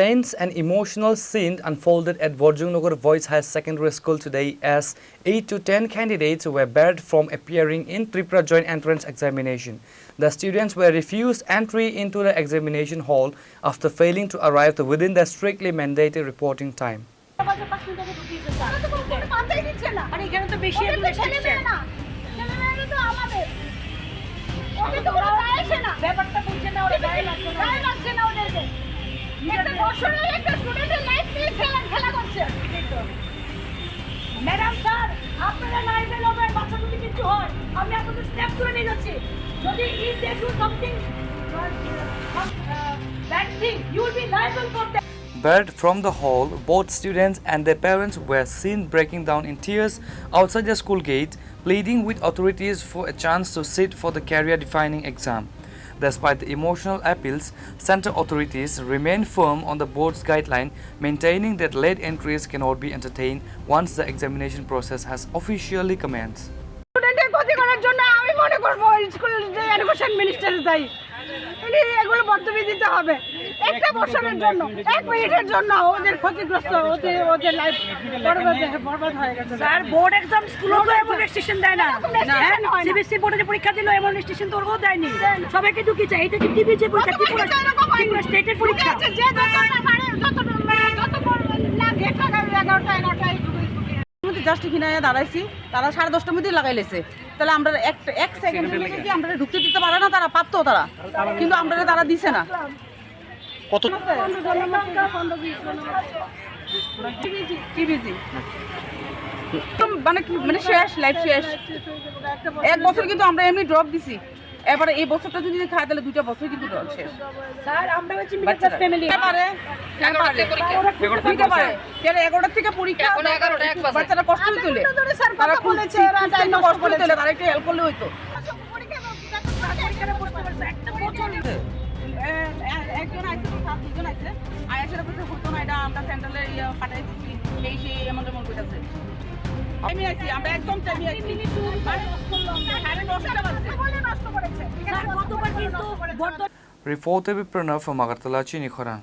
tense and emotional scene unfolded at Borjungnagar Boys High Secondary School today as 8 to 10 candidates were barred from appearing in Tripura Joint Entrance Examination. The students were refused entry into the examination hall after failing to arrive within the strictly mandated reporting time. Madam sir আপনারা লাইভে লোকের বাচ্চা যদি কিছু হয় আমি আপনাদের step করে নিয়ে যাচ্ছি যদি if they do something bad thing you will be liable for that. Barred from the hall, both students and their parents were seen breaking down in tears outside the school gate, pleading with authorities for a chance to sit for the career-defining exam. Despite the emotional appeals, center authorities remain firm on the board's guideline, maintaining that late entries cannot be entertained once the examination process has officially commenced. স্টুডেন্টের ক্ষতি করার জন্য আমি মনে করব school যে education minister দায়ী। ইনি এগুলো বক্তব্য দিতে হবে একটা বছরের জন্য, এক মিনিটের জন্য ওদের ক্ষতিগ্রস্ত ওদের লাইফ বরবাদ হয়ে গেছে। স্যার বোর্ড এক্সাম স্কুলও তো এমন রেস্ট্রিকশন দেয় না, সিবিএসসি বোর্ডে পরীক্ষা দিল এমন রেস্ট্রিকশন তো ওরাও দেয়নি। সবাইকে ঢুকিয়েছে, এটা কি টিভি যে পরীক্ষা ত্রিপুরা স্টেটের পরীক্ষা যে যতটা পারে যত না গেট লাগাবে 11টায় জাস্ট এখানে দাঁড়াইছি, তারা 10:30টার মধ্যেই লাগাই লেছে। তাহলে আমরা এক সেকেন্ডের মধ্যে কি আমরা ঢুকতে দিতে পারে না, তারা পারতো তারা, কিন্তু আমরা তারা দিছে না। কত টিভিজি মানে শেষ, লাইফ শেষ। এক বছর কিন্তু আমরা এমনি ড্রপ দিছি, এবারে এই বছরটা যদি খায় তাহলে 2টা বছর কিন্তু ড্রপ শেষ। স্যার আমরা হচ্ছে মিডল ক্লাস ফ্যামিলি, পারে 11টা থেকে পরীক্ষা, বাচ্চারা কষ্ট তুলে, তারা বলেছে কষ্ট তুলে, তারা একটু হেল্প করলে হইতো। একজন আইসে, দুজন আইসে, আয়াসের কাছে হতো না, এটা আমরা সেন্ট্রালের পাঠাই দিচ্ছি, এই সেই এমন তেমন করতেছে। আমি আইছি, আমরা একদম টাইমে আইছি, Reported by Pranav from Agartala, Chini Khorang.